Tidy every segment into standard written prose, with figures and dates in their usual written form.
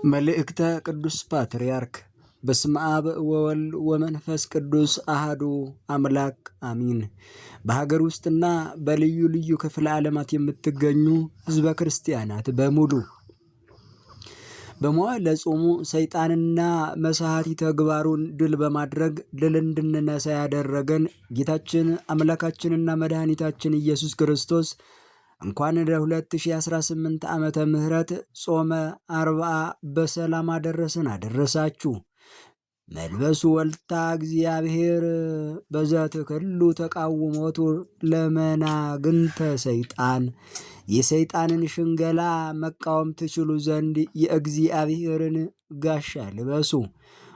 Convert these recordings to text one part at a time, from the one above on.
መልእክተ ቅዱስ ፓትርያርክ። በስመ አብ ወወልድ ወመንፈስ ቅዱስ አሃዱ አምላክ አሚን። በሀገር ውስጥና በልዩ ልዩ ክፍለ ዓለማት የምትገኙ ሕዝበ ክርስቲያናት በሙሉ በመዋዕለ ጾሙ ሰይጣንና መሳሐቲ ተግባሩን ድል በማድረግ ድል እንድንነሳ ያደረገን ጌታችን አምላካችንና መድኃኒታችን ኢየሱስ ክርስቶስ እንኳን ለ2018 ዓመተ ምህረት ጾመ አርብዓ በሰላም አደረሰን አደረሳችሁ። መልበሱ ወልታ እግዚአብሔር በዘትክሉ ተቃውሞቱ ለመናግንተ ሰይጣን። የሰይጣንን ሽንገላ መቃወም ትችሉ ዘንድ የእግዚአብሔርን ጋሻ ልበሱ።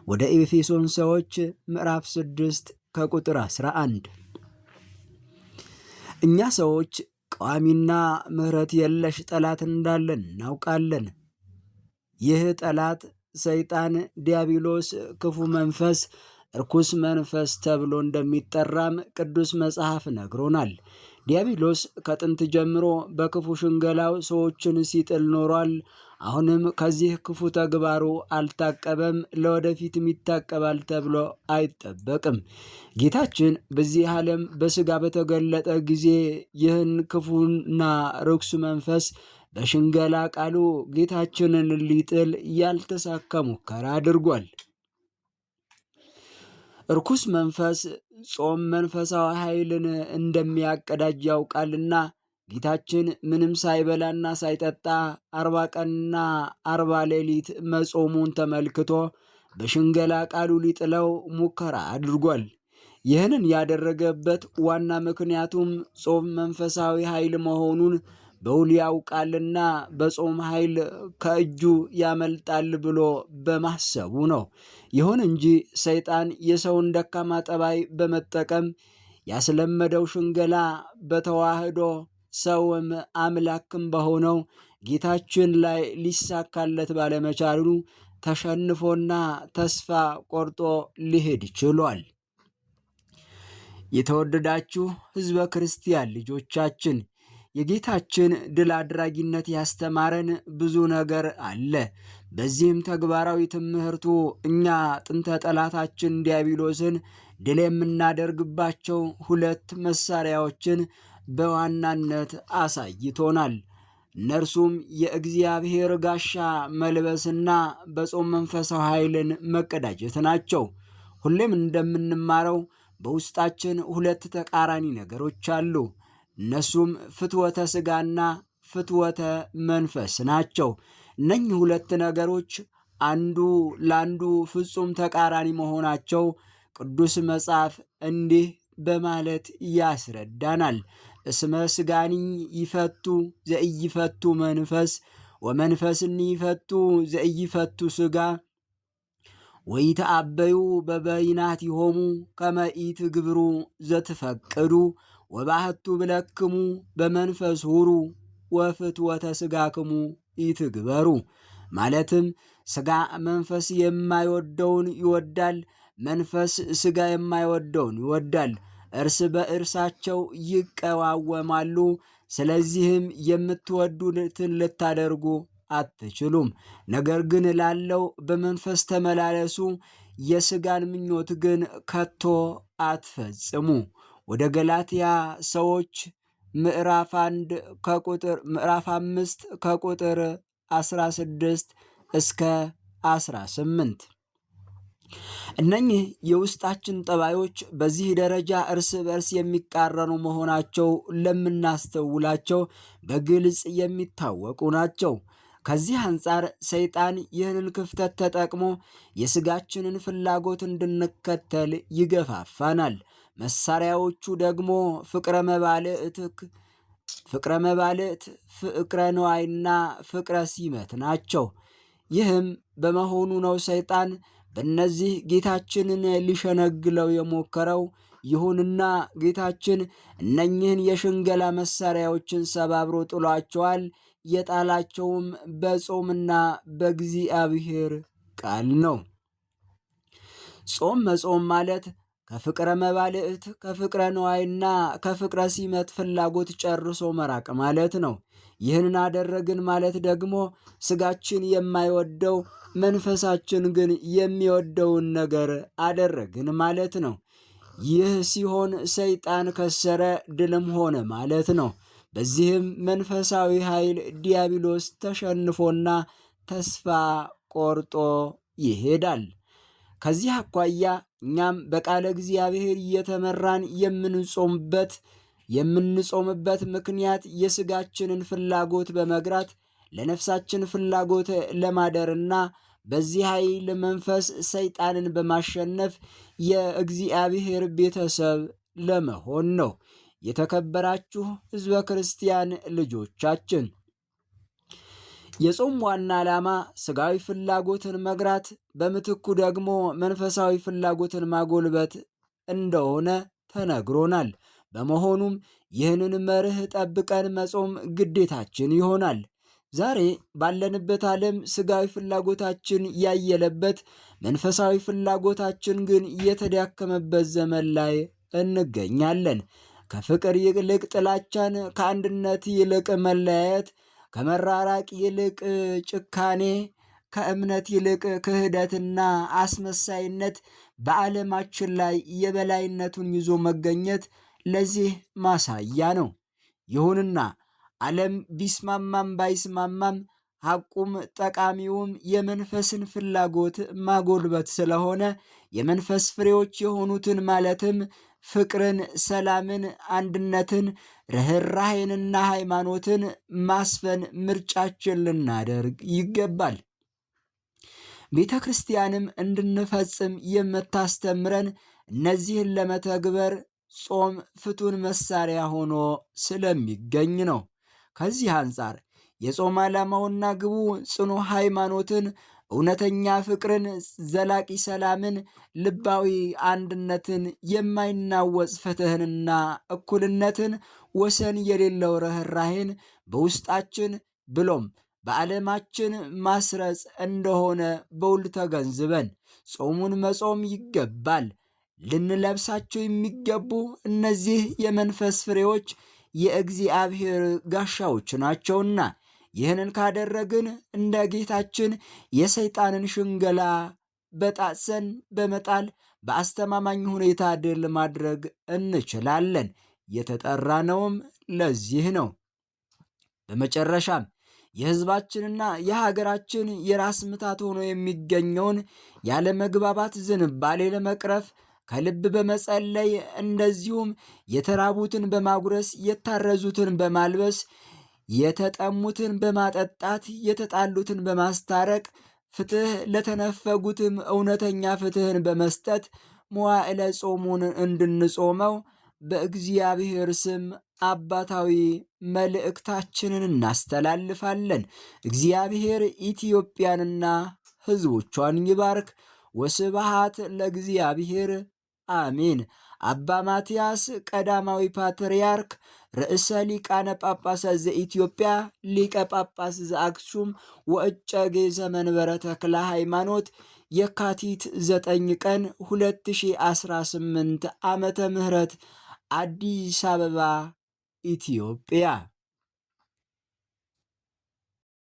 ወደ ኤፌሶን ሰዎች ምዕራፍ 6 ከቁጥር 11። እኛ ሰዎች ቋሚና ምሕረት የለሽ ጠላት እንዳለን እናውቃለን። ይህ ጠላት ሰይጣን፣ ዲያብሎስ፣ ክፉ መንፈስ፣ እርኩስ መንፈስ ተብሎ እንደሚጠራም ቅዱስ መጽሐፍ ነግሮናል። ዲያብሎስ ከጥንት ጀምሮ በክፉ ሽንገላው ሰዎችን ሲጥል ኖሯል። አሁንም ከዚህ ክፉ ተግባሩ አልታቀበም፣ ለወደፊትም ይታቀባል ተብሎ አይጠበቅም። ጌታችን በዚህ ዓለም በሥጋ በተገለጠ ጊዜ ይህን ክፉና ርኩስ መንፈስ በሽንገላ ቃሉ ጌታችንን ሊጥል ያልተሳካ ሙከራ አድርጓል። እርኩስ መንፈስ ጾም መንፈሳዊ ኃይልን እንደሚያቀዳጅ ያውቃልና ጌታችን ምንም ሳይበላና ሳይጠጣ 40 ቀንና 40 ሌሊት መጾሙን ተመልክቶ በሽንገላ ቃሉ ሊጥለው ሙከራ አድርጓል። ይህንን ያደረገበት ዋና ምክንያቱም ጾም መንፈሳዊ ኃይል መሆኑን በውል ያውቃልና በጾም ኃይል ከእጁ ያመልጣል ብሎ በማሰቡ ነው። ይሁን እንጂ ሰይጣን የሰውን ደካማ ጠባይ በመጠቀም ያስለመደው ሽንገላ በተዋህዶ ሰውም አምላክም በሆነው ጌታችን ላይ ሊሳካለት ባለመቻሉ ተሸንፎና ተስፋ ቆርጦ ሊሄድ ችሏል። የተወደዳችሁ ሕዝበ ክርስቲያን ልጆቻችን የጌታችን ድል አድራጊነት ያስተማረን ብዙ ነገር አለ። በዚህም ተግባራዊ ትምህርቱ እኛ ጥንተ ጠላታችን ዲያብሎስን ድል የምናደርግባቸው 2 መሳሪያዎችን በዋናነት አሳይቶናል። እነርሱም የእግዚአብሔር ጋሻ መልበስና በጾም መንፈሳዊ ኃይልን መቀዳጀት ናቸው። ሁሌም እንደምንማረው በውስጣችን 2 ተቃራኒ ነገሮች አሉ። እነሱም ፍትወተ ሥጋና ፍትወተ መንፈስ ናቸው። እነኚህ 2 ነገሮች አንዱ ለአንዱ ፍጹም ተቃራኒ መሆናቸው ቅዱስ መጽሐፍ እንዲህ በማለት ያስረዳናል። እስመ ሥጋኒ ይፈቱ ዘኢይፈቱ መንፈስ ወመንፈስኒ ይፈቱ ዘኢይፈቱ ሥጋ ወይተአበዩ በበይናቲሆሙ ከመ ኢትግብሩ ዘትፈቅዱ ወባሕቱ ብለክሙ በመንፈስ ሁሩ ወፍትወተ ሥጋክሙ ኢትግበሩ። ማለትም ሥጋ መንፈስ የማይወደውን ይወዳል፣ መንፈስ ሥጋ የማይወደውን ይወዳል። እርስ በእርሳቸው ይቀዋወማሉ። ስለዚህም የምትወዱትን ልታደርጉ አትችሉም። ነገር ግን ላለው በመንፈስ ተመላለሱ፣ የሥጋን ምኞት ግን ከቶ አትፈጽሙ። ወደ ገላትያ ሰዎች ምዕራፍ 5 ከቁጥር 16 እስከ 18። እነኚህ የውስጣችን ጠባዮች በዚህ ደረጃ እርስ በርስ የሚቃረኑ መሆናቸው ለምናስተውላቸው በግልጽ የሚታወቁ ናቸው። ከዚህ አንጻር ሰይጣን ይህንን ክፍተት ተጠቅሞ የሥጋችንን ፍላጎት እንድንከተል ይገፋፋናል። መሳሪያዎቹ ደግሞ ፍቅረ መባልዕት፣ ፍቅረ ነዋይና ፍቅረ ሲመት ናቸው። ይህም በመሆኑ ነው ሰይጣን በእነዚህ ጌታችንን ሊሸነግለው የሞከረው። ይሁንና ጌታችን እነኝህን የሽንገላ መሳሪያዎችን ሰባብሮ ጥሏቸዋል። የጣላቸውም በጾምና በእግዚአብሔር ቃል ነው። ጾም መጾም ማለት ከፍቅረ መባልዕት ከፍቅረ ነዋይና ከፍቅረ ሲመት ፍላጎት ጨርሶ መራቅ ማለት ነው። ይህንን አደረግን ማለት ደግሞ ስጋችን የማይወደው መንፈሳችን ግን የሚወደውን ነገር አደረግን ማለት ነው። ይህ ሲሆን ሰይጣን ከሰረ፣ ድልም ሆነ ማለት ነው። በዚህም መንፈሳዊ ኃይል ዲያብሎስ ተሸንፎና ተስፋ ቆርጦ ይሄዳል። ከዚህ አኳያ እኛም በቃለ እግዚአብሔር እየተመራን የምንጾምበት ምክንያት የሥጋችንን ፍላጎት በመግራት ለነፍሳችን ፍላጎት ለማደርና በዚህ ኃይል መንፈስ ሰይጣንን በማሸነፍ የእግዚአብሔር ቤተሰብ ለመሆን ነው። የተከበራችሁ ሕዝበ ክርስቲያን ልጆቻችን የጾም ዋና ዓላማ ሥጋዊ ፍላጎትን መግራት፣ በምትኩ ደግሞ መንፈሳዊ ፍላጎትን ማጎልበት እንደሆነ ተነግሮናል። በመሆኑም ይህንን መርህ ጠብቀን መጾም ግዴታችን ይሆናል። ዛሬ ባለንበት ዓለም ሥጋዊ ፍላጎታችን ያየለበት፣ መንፈሳዊ ፍላጎታችን ግን የተዳከመበት ዘመን ላይ እንገኛለን። ከፍቅር ይልቅ ጥላቻን፣ ከአንድነት ይልቅ መለያየት፣ ከመራራቅ ይልቅ ጭካኔ፣ ከእምነት ይልቅ ክህደትና አስመሳይነት በዓለማችን ላይ የበላይነቱን ይዞ መገኘት ለዚህ ማሳያ ነው። ይሁንና ዓለም ቢስማማም ባይስማማም ሐቁም ጠቃሚውም የመንፈስን ፍላጎት ማጎልበት ስለሆነ የመንፈስ ፍሬዎች የሆኑትን ማለትም ፍቅርን፣ ሰላምን፣ አንድነትን፣ ርኅራኄንና ሃይማኖትን ማስፈን ምርጫችን ልናደርግ ይገባል። ቤተ ክርስቲያንም እንድንፈጽም የምታስተምረን እነዚህን ለመተግበር ጾም ፍቱን መሳሪያ ሆኖ ስለሚገኝ ነው። ከዚህ አንጻር የጾም ዓላማውና ግቡ ጽኑ ሃይማኖትን፣ እውነተኛ ፍቅርን፣ ዘላቂ ሰላምን፣ ልባዊ አንድነትን፣ የማይናወጽ ፍትሕንና እኩልነትን፣ ወሰን የሌለው ርኅራኄን በውስጣችን ብሎም በዓለማችን ማስረጽ እንደሆነ በውል ተገንዝበን ጾሙን መጾም ይገባል። ልንለብሳቸው የሚገቡ እነዚህ የመንፈስ ፍሬዎች የእግዚአብሔር ጋሻዎች ናቸውና ይህንን ካደረግን እንደ ጌታችን የሰይጣንን ሽንገላ በጣሰን በመጣል በአስተማማኝ ሁኔታ ድል ማድረግ እንችላለን። የተጠራነውም ለዚህ ነው። በመጨረሻም የሕዝባችንና የሀገራችን የራስ ምታት ሆኖ የሚገኘውን ያለመግባባት ዝንባሌ ለመቅረፍ ከልብ በመጸለይ እንደዚሁም የተራቡትን በማጉረስ የታረዙትን በማልበስ የተጠሙትን በማጠጣት የተጣሉትን በማስታረቅ ፍትሕ ለተነፈጉትም እውነተኛ ፍትሕን በመስጠት መዋዕለ ጾሙን እንድንጾመው በእግዚአብሔር ስም አባታዊ መልእክታችንን እናስተላልፋለን። እግዚአብሔር ኢትዮጵያንና ሕዝቦቿን ይባርክ። ወስብሐት ለእግዚአብሔር አሜን። አባ ማትያስ ቀዳማዊ ፓትርያርክ ርእሰ ሊቃነ ጳጳሳት ዘኢትዮጵያ ሊቀ ጳጳስ ዘአክሱም ወእጨጌ ዘመንበረ ተክለ ሃይማኖት የካቲት 9 ቀን 2018 ዓመተ ምህረት አዲስ አበባ ኢትዮጵያ